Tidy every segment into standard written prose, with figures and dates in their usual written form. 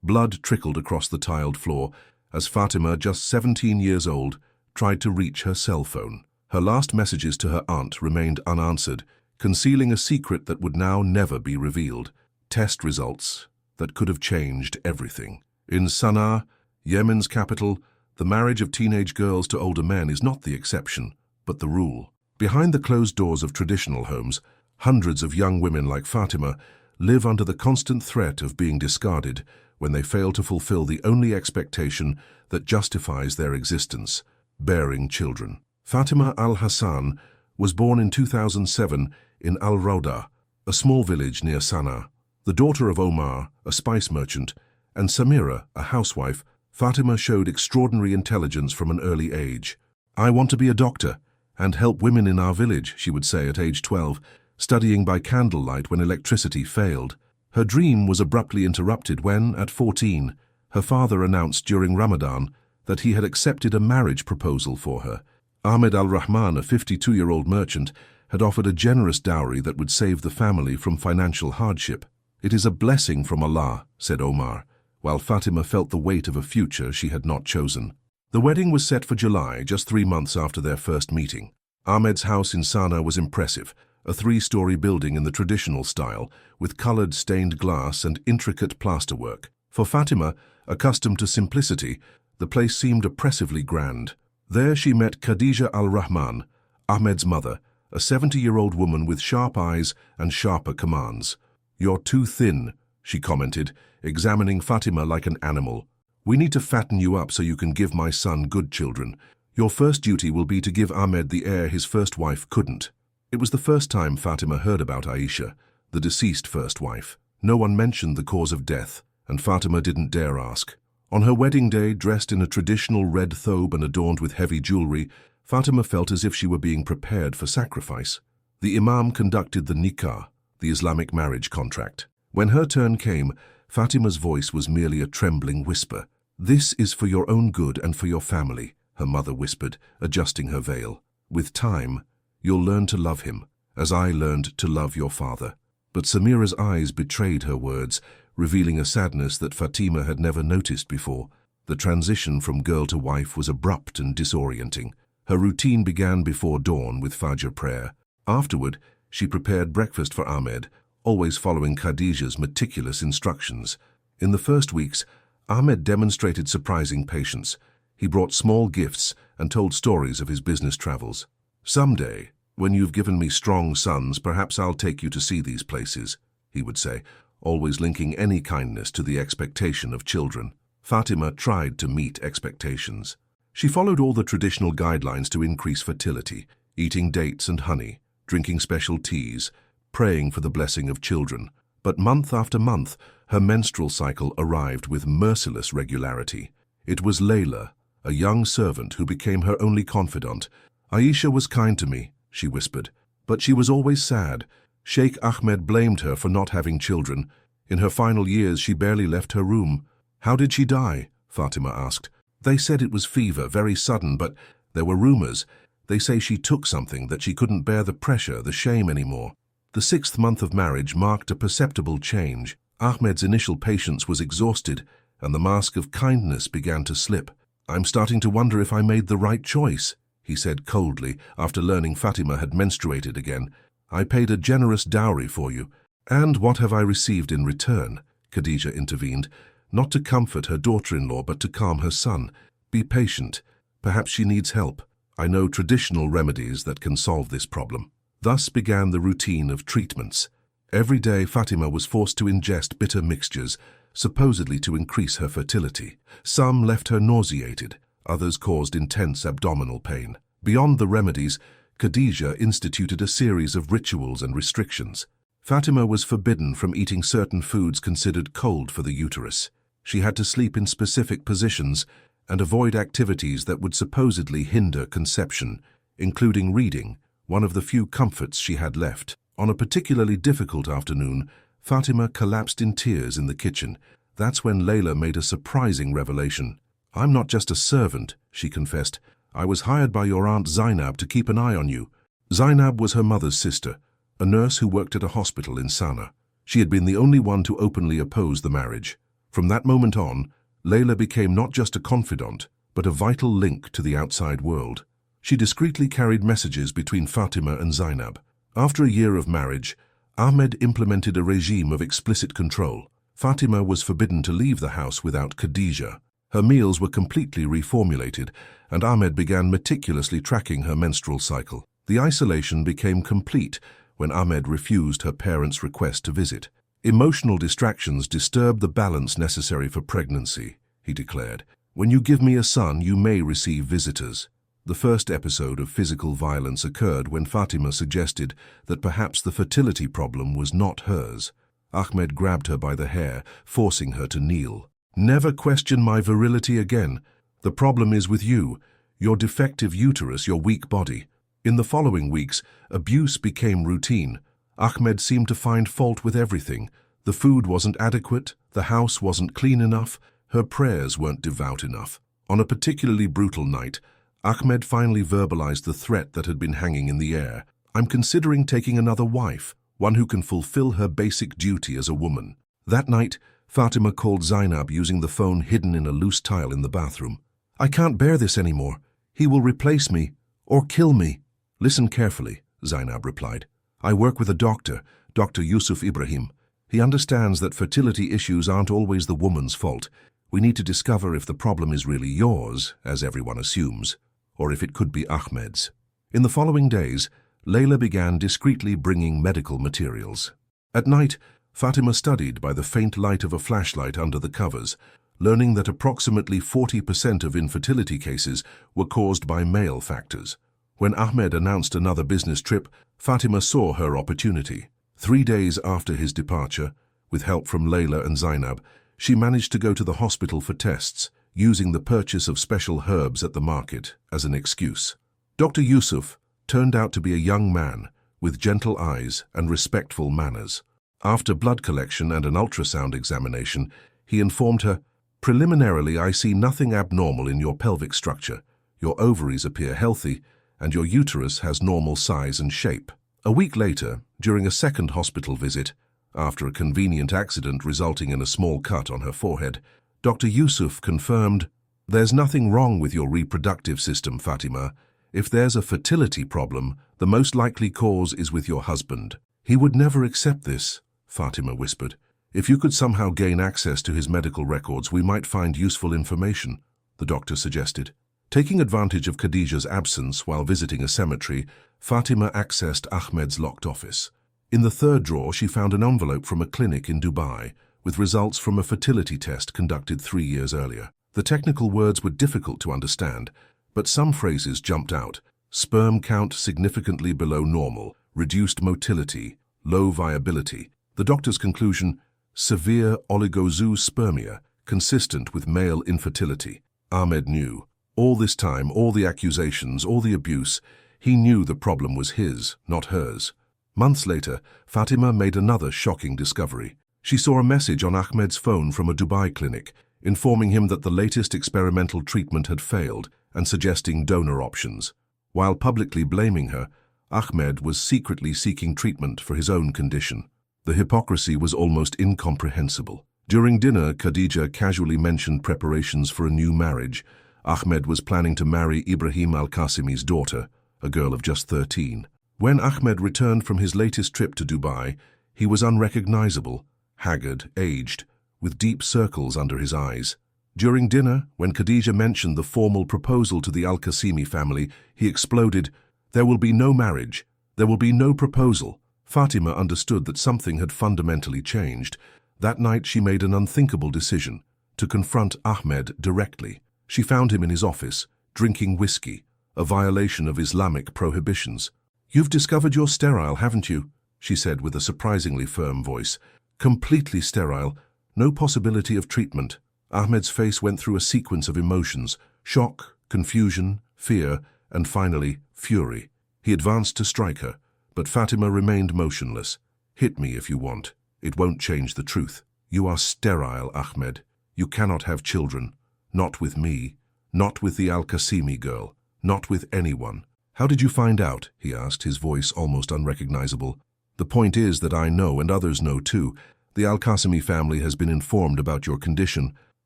Blood trickled across the tiled floor as Fatima, just 17 years old, tried to reach her cell phone. Her last messages to her aunt remained unanswered, concealing a secret that would now never be revealed. Test results that could have changed everything. In Sana'a, Yemen's capital, the marriage of teenage girls to older men is not the exception, but the rule. Behind the closed doors of traditional homes, hundreds of young women like Fatima live under the constant threat of being discarded when they fail to fulfill the only expectation that justifies their existence: bearing children. Fatima al-Hassan was born in 2007 in Al-Rawda, a small village near Sana'a. The daughter of Omar, a spice merchant, and Samira, a housewife, Fatima showed extraordinary intelligence from an early age. "I want to be a doctor and help women in our village," she would say at age 12, studying by candlelight when electricity failed. Her dream was abruptly interrupted when, at 14, her father announced during Ramadan that he had accepted a marriage proposal for her. Ahmed al-Rahman, a 52-year-old merchant, had offered a generous dowry that would save the family from financial hardship. "It is a blessing from Allah," said Omar, while Fatima felt the weight of a future she had not chosen. The wedding was set for July, just 3 months after their first meeting. Ahmed's house in Sana'a was impressive, a 3-story building in the traditional style, with colored stained glass and intricate plasterwork. For Fatima, accustomed to simplicity, the place seemed oppressively grand. There she met Khadija al-Rahman, Ahmed's mother, a 70-year-old woman with sharp eyes and sharper commands. "You're too thin," she commented, examining Fatima like an animal. "We need to fatten you up so you can give my son good children. Your first duty will be to give Ahmed the heir his first wife couldn't." It was the first time Fatima heard about Aisha, the deceased first wife. No one mentioned the cause of death, and Fatima didn't dare ask. On her wedding day, dressed in a traditional red thobe and adorned with heavy jewelry, Fatima felt as if she were being prepared for sacrifice. The Imam conducted the nikah, the Islamic marriage contract. When her turn came, Fatima's voice was merely a trembling whisper. "This is for your own good and for your family," her mother whispered, adjusting her veil. "With time, you'll learn to love him, as I learned to love your father." But Samira's eyes betrayed her words, revealing a sadness that Fatima had never noticed before. The transition from girl to wife was abrupt and disorienting. Her routine began before dawn with Fajr prayer. Afterward, she prepared breakfast for Ahmed, always following Khadija's meticulous instructions. In the first weeks, Ahmed demonstrated surprising patience. He brought small gifts and told stories of his business travels. "Someday, when you've given me strong sons, perhaps I'll take you to see these places," he would say, always linking any kindness to the expectation of children. Fatima tried to meet expectations. She followed all the traditional guidelines to increase fertility, eating dates and honey, drinking special teas, praying for the blessing of children. But month after month, her menstrual cycle arrived with merciless regularity. It was Layla, a young servant, who became her only confidant. "Aisha was kind to me," she whispered, "but she was always sad." Sheikh Ahmed blamed her for not having children. In her final years, she barely left her room. "How did she die?" Fatima asked. "They said it was fever, very sudden, but there were rumors. They say she took something, that she couldn't bear the pressure, the shame anymore." The 6th month of marriage marked a perceptible change. Ahmed's initial patience was exhausted, and the mask of kindness began to slip. "I'm starting to wonder if I made the right choice," he said coldly after learning Fatima had menstruated again. "I paid a generous dowry for you." "And what have I received in return?" Khadija intervened, not to comfort her daughter-in-law but to calm her son. "Be patient. Perhaps she needs help. I know traditional remedies that can solve this problem." Thus began the routine of treatments. Every day Fatima was forced to ingest bitter mixtures, supposedly to increase her fertility. Some left her nauseated, others caused intense abdominal pain. Beyond the remedies, Khadija instituted a series of rituals and restrictions. Fatima was forbidden from eating certain foods considered cold for the uterus. She had to sleep in specific positions and avoid activities that would supposedly hinder conception, including reading, one of the few comforts she had left. On a particularly difficult afternoon, Fatima collapsed in tears in the kitchen. That's when Layla made a surprising revelation. "I'm not just a servant," she confessed. "I was hired by your Aunt Zainab to keep an eye on you." Zainab was her mother's sister, a nurse who worked at a hospital in Sana'a. She had been the only one to openly oppose the marriage. From that moment on, Layla became not just a confidant, but a vital link to the outside world. She discreetly carried messages between Fatima and Zainab. After a year of marriage, Ahmed implemented a regime of explicit control. Fatima was forbidden to leave the house without Khadija. Her meals were completely reformulated, and Ahmed began meticulously tracking her menstrual cycle. The isolation became complete when Ahmed refused her parents' request to visit. "Emotional distractions disturb the balance necessary for pregnancy," he declared. "When you give me a son, you may receive visitors." The first episode of physical violence occurred when Fatima suggested that perhaps the fertility problem was not hers. Ahmed grabbed her by the hair, forcing her to kneel. "Never question my virility again. The problem is with you, your defective uterus, your weak body." In the following weeks, abuse became routine. Ahmed seemed to find fault with everything. The food wasn't adequate, the house wasn't clean enough, her prayers weren't devout enough. On a particularly brutal night, Ahmed finally verbalized the threat that had been hanging in the air. "I'm considering taking another wife, one who can fulfill her basic duty as a woman." That night, Fatima called Zainab using the phone hidden in a loose tile in the bathroom. "I can't bear this anymore. He will replace me or kill me." "Listen carefully," Zainab replied. "I work with a doctor, Dr. Yusuf Ibrahim. He understands that fertility issues aren't always the woman's fault. We need to discover if the problem is really yours, as everyone assumes, or if it could be Ahmed's." In the following days, Layla began discreetly bringing medical materials. At night, Fatima studied by the faint light of a flashlight under the covers, learning that approximately 40% of infertility cases were caused by male factors. When Ahmed announced another business trip, Fatima saw her opportunity. 3 days after his departure, with help from Layla and Zainab, she managed to go to the hospital for tests, using the purchase of special herbs at the market as an excuse. Dr. Yusuf turned out to be a young man with gentle eyes and respectful manners. After blood collection and an ultrasound examination, he informed her, "Preliminarily, I see nothing abnormal in your pelvic structure. Your ovaries appear healthy, and your uterus has normal size and shape." A week later, during a second hospital visit, after a convenient accident resulting in a small cut on her forehead, Dr. Yusuf confirmed, "There's nothing wrong with your reproductive system, Fatima. If there's a fertility problem, the most likely cause is with your husband." "He would never accept this," Fatima whispered. "If you could somehow gain access to his medical records, we might find useful information," the doctor suggested. Taking advantage of Khadija's absence while visiting a cemetery, Fatima accessed Ahmed's locked office. In the third drawer, she found an envelope from a clinic in Dubai with results from a fertility test conducted 3 years earlier. The technical words were difficult to understand, but some phrases jumped out. Sperm count significantly below normal, reduced motility, low viability. The doctor's conclusion, severe oligozoospermia, consistent with male infertility. Ahmed knew. All this time, all the accusations, all the abuse, he knew the problem was his, not hers. Months later, Fatima made another shocking discovery. She saw a message on Ahmed's phone from a Dubai clinic, informing him that the latest experimental treatment had failed and suggesting donor options. While publicly blaming her, Ahmed was secretly seeking treatment for his own condition. The hypocrisy was almost incomprehensible. During dinner, Khadija casually mentioned preparations for a new marriage. Ahmed was planning to marry Ibrahim al-Qasimi's daughter, a girl of just 13. When Ahmed returned from his latest trip to Dubai, he was unrecognizable, haggard, aged, with deep circles under his eyes. During dinner, when Khadija mentioned the formal proposal to the al-Qasimi family, he exploded, "There will be no marriage. There will be no proposal." Fatima understood that something had fundamentally changed. That night she made an unthinkable decision, to confront Ahmed directly. She found him in his office, drinking whiskey, a violation of Islamic prohibitions. "You've discovered you're sterile, haven't you?" she said with a surprisingly firm voice. "Completely sterile. No possibility of treatment." Ahmed's face went through a sequence of emotions: shock, confusion, fear, and finally, fury. He advanced to strike her, but Fatima remained motionless. "Hit me if you want. It won't change the truth. You are sterile, Ahmed. You cannot have children. Not with me. Not with the al-Qasimi girl. Not with anyone." "How did you find out?" he asked, his voice almost unrecognizable. "The point is that I know, and others know too. The Al-Qasimi family has been informed about your condition.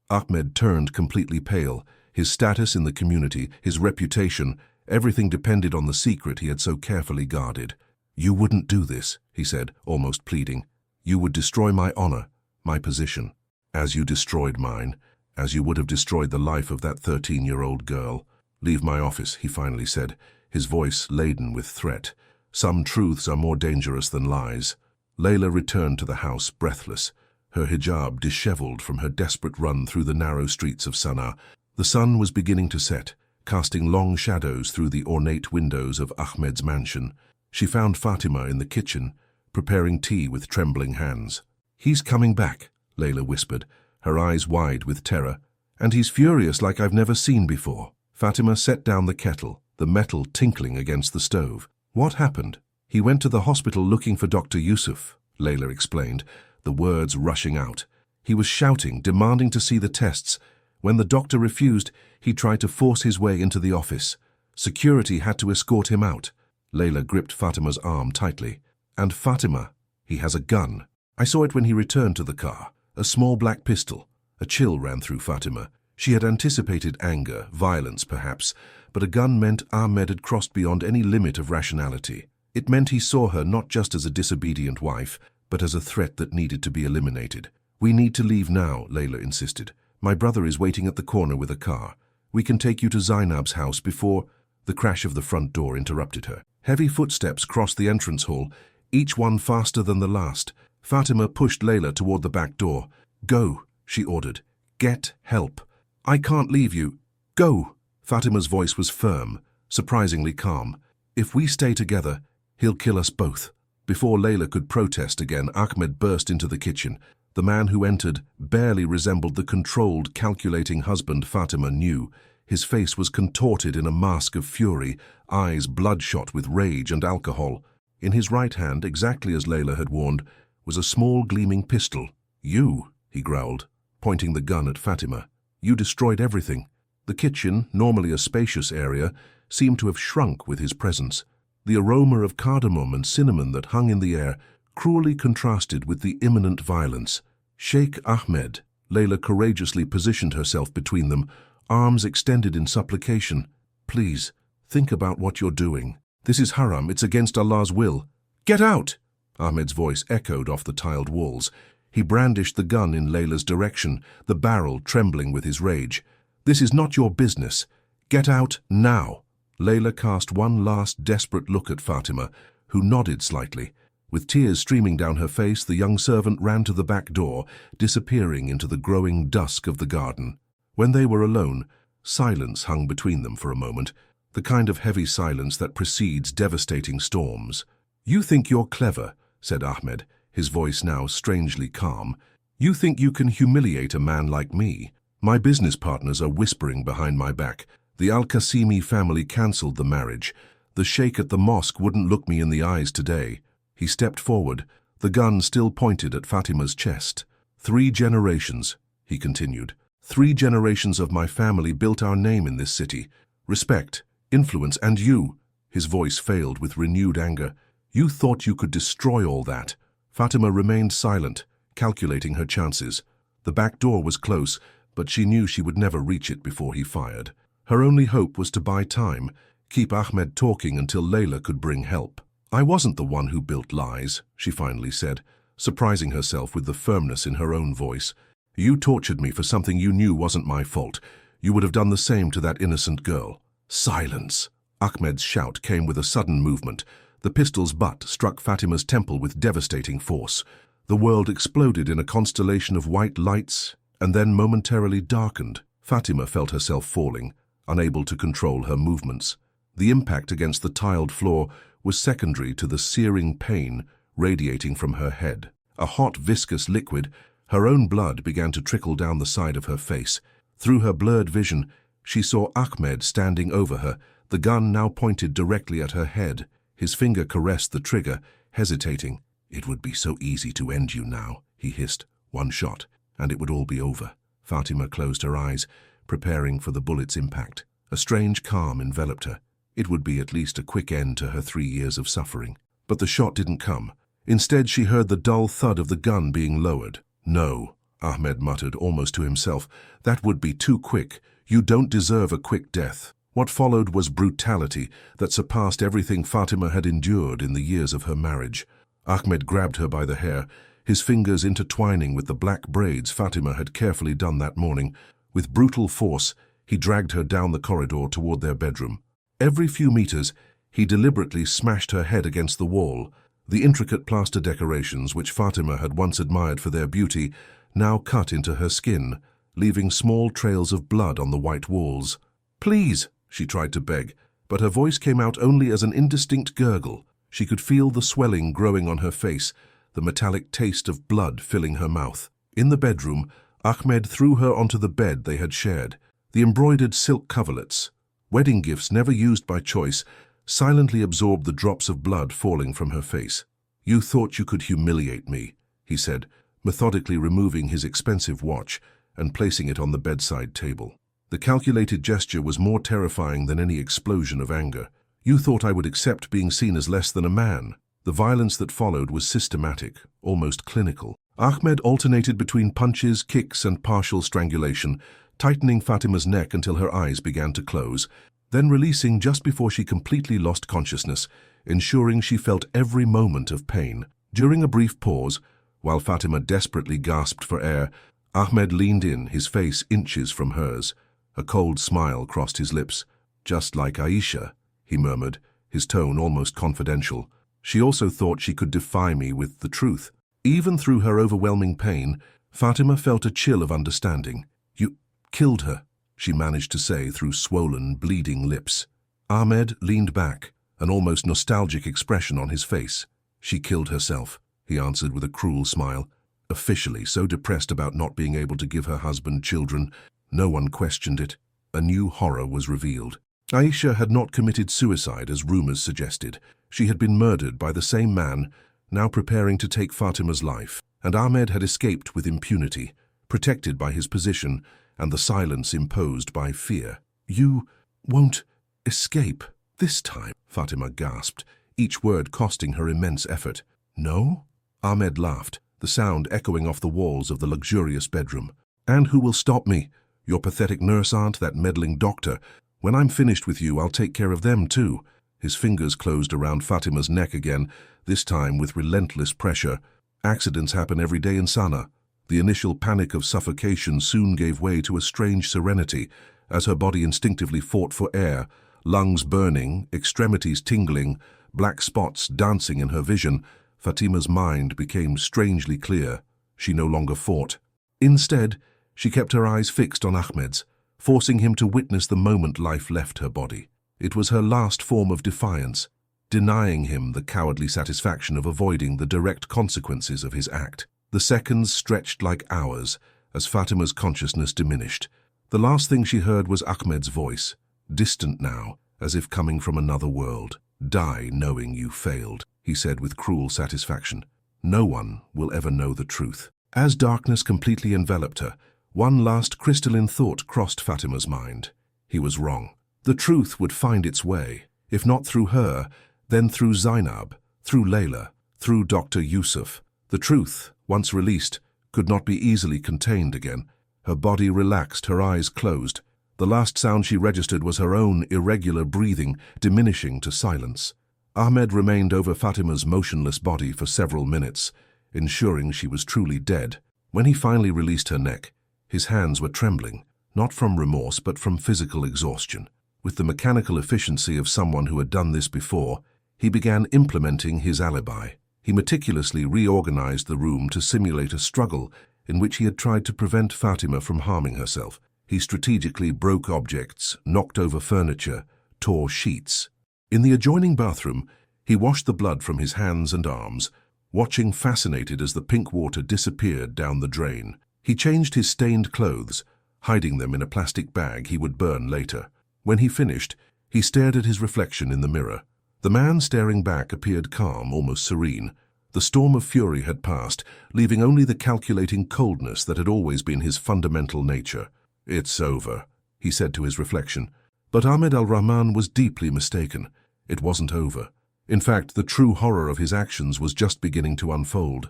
Ahmed turned completely pale. His status in the community, his reputation, everything depended on the secret he had so carefully guarded. You wouldn't do this, he said, almost pleading. You would destroy my honor, my position. As you destroyed mine, as you would have destroyed the life of that 13-year-old girl. Leave my office, he finally said, his voice laden with threat. Some truths are more dangerous than lies. Layla returned to the house breathless, her hijab disheveled from her desperate run through the narrow streets of Sana'a. The sun was beginning to set, casting long shadows through the ornate windows of Ahmed's mansion. She found Fatima in the kitchen, preparing tea with trembling hands. He's coming back, Layla whispered, her eyes wide with terror. And he's furious like I've never seen before. Fatima set down the kettle, the metal tinkling against the stove. What happened? He went to the hospital looking for Dr. Yusuf, Layla explained, the words rushing out. He was shouting, demanding to see the tests. When the doctor refused, he tried to force his way into the office. Security had to escort him out. Layla gripped Fatima's arm tightly. And Fatima, he has a gun. I saw it when he returned to the car. A small black pistol. A chill ran through Fatima. She had anticipated anger, violence perhaps, but a gun meant Ahmed had crossed beyond any limit of rationality. It meant he saw her not just as a disobedient wife, but as a threat that needed to be eliminated. We need to leave now, Layla insisted. My brother is waiting at the corner with a car. We can take you to Zainab's house before... The crash of the front door interrupted her. Heavy footsteps crossed the entrance hall, each one faster than the last. Fatima pushed Layla toward the back door. Go, she ordered. Get help. I can't leave you. Go. Fatima's voice was firm, surprisingly calm. If we stay together, he'll kill us both. Before Layla could protest again, Ahmed burst into the kitchen. The man who entered barely resembled the controlled, calculating husband Fatima knew. His face was contorted in a mask of fury, eyes bloodshot with rage and alcohol. In his right hand, exactly as Layla had warned, was a small gleaming pistol. You, he growled, pointing the gun at Fatima. You destroyed everything. The kitchen, normally a spacious area, seemed to have shrunk with his presence. The aroma of cardamom and cinnamon that hung in the air cruelly contrasted with the imminent violence. Sheikh Ahmed, Layla courageously positioned herself between them, arms extended in supplication. Please, think about what you're doing. This is haram, it's against Allah's will. Get out! Ahmed's voice echoed off the tiled walls. He brandished the gun in Layla's direction, the barrel trembling with his rage. This is not your business. Get out now. Layla cast one last desperate look at Fatima, who nodded slightly. With tears streaming down her face, the young servant ran to the back door, disappearing into the growing dusk of the garden. When they were alone, silence hung between them for a moment, the kind of heavy silence that precedes devastating storms. You think you're clever, said Ahmed, his voice now strangely calm. You think you can humiliate a man like me? My business partners are whispering behind my back. The Al-Qasimi family cancelled the marriage. The sheikh at the mosque wouldn't look me in the eyes today. He stepped forward, the gun still pointed at Fatima's chest. 3 generations, he continued. 3 generations of my family built our name in this city. Respect, influence, and you. His voice failed with renewed anger. You thought you could destroy all that. Fatima remained silent, calculating her chances. The back door was close, but she knew she would never reach it before he fired. Her only hope was to buy time, keep Ahmed talking until Layla could bring help. I wasn't the one who built lies, she finally said, surprising herself with the firmness in her own voice. You tortured me for something you knew wasn't my fault. You would have done the same to that innocent girl. Silence! Ahmed's shout came with a sudden movement. The pistol's butt struck Fatima's temple with devastating force. The world exploded in a constellation of white lights and then momentarily darkened. Fatima felt herself falling, unable to control her movements. The impact against the tiled floor was secondary to the searing pain radiating from her head. A hot, viscous liquid, her own blood began to trickle down the side of her face. Through her blurred vision, she saw Ahmed standing over her, the gun now pointed directly at her head. His finger caressed the trigger, hesitating. It would be so easy to end you now, he hissed. 1 shot, and it would all be over. Fatima closed her eyes, preparing for the bullet's impact. A strange calm enveloped her. It would be at least a quick end to her 3 years of suffering. But the shot didn't come. Instead, she heard the dull thud of the gun being lowered. "No," Ahmed muttered, almost to himself. "That would be too quick. You don't deserve a quick death." What followed was brutality that surpassed everything Fatima had endured in the years of her marriage. Ahmed grabbed her by the hair, his fingers intertwining with the black braids Fatima had carefully done that morning. With brutal force, he dragged her down the corridor toward their bedroom. Every few meters, he deliberately smashed her head against the wall. The intricate plaster decorations, which Fatima had once admired for their beauty, now cut into her skin, leaving small trails of blood on the white walls. "Please," she tried to beg, but her voice came out only as an indistinct gurgle. She could feel the swelling growing on her face, the metallic taste of blood filling her mouth. In the bedroom, Ahmed threw her onto the bed they had shared. The embroidered silk coverlets, wedding gifts never used by choice, silently absorbed the drops of blood falling from her face. "You thought you could humiliate me," he said, methodically removing his expensive watch and placing it on the bedside table. The calculated gesture was more terrifying than any explosion of anger. "You thought I would accept being seen as less than a man." The violence that followed was systematic, almost clinical. Ahmed alternated between punches, kicks, and partial strangulation, tightening Fatima's neck until her eyes began to close, then releasing just before she completely lost consciousness, ensuring she felt every moment of pain. During a brief pause, while Fatima desperately gasped for air, Ahmed leaned in, his face inches from hers. A cold smile crossed his lips. "Just like Aisha," he murmured, his tone almost confidential. "She also thought she could defy me with the truth." Even through her overwhelming pain, Fatima felt a chill of understanding. "You killed her," she managed to say through swollen, bleeding lips. Ahmed leaned back, an almost nostalgic expression on his face. "She killed herself," he answered with a cruel smile. Officially so depressed about not being able to give her husband children, no one questioned it. A new horror was revealed. Aisha had not committed suicide as rumors suggested. She had been murdered by the same man, now preparing to take Fatima's life, and Ahmed had escaped with impunity, protected by his position and the silence imposed by fear. "You won't escape this time," Fatima gasped, each word costing her immense effort. "No?" Ahmed laughed, the sound echoing off the walls of the luxurious bedroom. "And who will stop me? Your pathetic nurse aunt, that meddling doctor. When I'm finished with you, I'll take care of them too." His fingers closed around Fatima's neck again, this time with relentless pressure. Accidents happen every day in Sana'a. The initial panic of suffocation soon gave way to a strange serenity as her body instinctively fought for air, lungs burning, extremities tingling, black spots dancing in her vision. Fatima's mind became strangely clear. She no longer fought. Instead, she kept her eyes fixed on Ahmed's, forcing him to witness the moment life left her body. It was her last form of defiance, denying him the cowardly satisfaction of avoiding the direct consequences of his act. The seconds stretched like hours as Fatima's consciousness diminished. The last thing she heard was Ahmed's voice, distant now, as if coming from another world. "Die knowing you failed," he said with cruel satisfaction. "No one will ever know the truth." As darkness completely enveloped her, one last crystalline thought crossed Fatima's mind. He was wrong. The truth would find its way, if not through her, then through Zainab, through Layla, through Dr. Yusuf. The truth, once released, could not be easily contained again. Her body relaxed, her eyes closed. The last sound she registered was her own irregular breathing, diminishing to silence. Ahmed remained over Fatima's motionless body for several minutes, ensuring she was truly dead. When he finally released her neck, his hands were trembling, not from remorse but from physical exhaustion. With the mechanical efficiency of someone who had done this before, he began implementing his alibi. He meticulously reorganized the room to simulate a struggle in which he had tried to prevent Fatima from harming herself. He strategically broke objects, knocked over furniture, tore sheets. In the adjoining bathroom, he washed the blood from his hands and arms, watching fascinated as the pink water disappeared down the drain. He changed his stained clothes, hiding them in a plastic bag he would burn later. When he finished, he stared at his reflection in the mirror. The man staring back appeared calm, almost serene. The storm of fury had passed, leaving only the calculating coldness that had always been his fundamental nature. "It's over," he said to his reflection. But Ahmed al-Rahman was deeply mistaken. It wasn't over. In fact, the true horror of his actions was just beginning to unfold.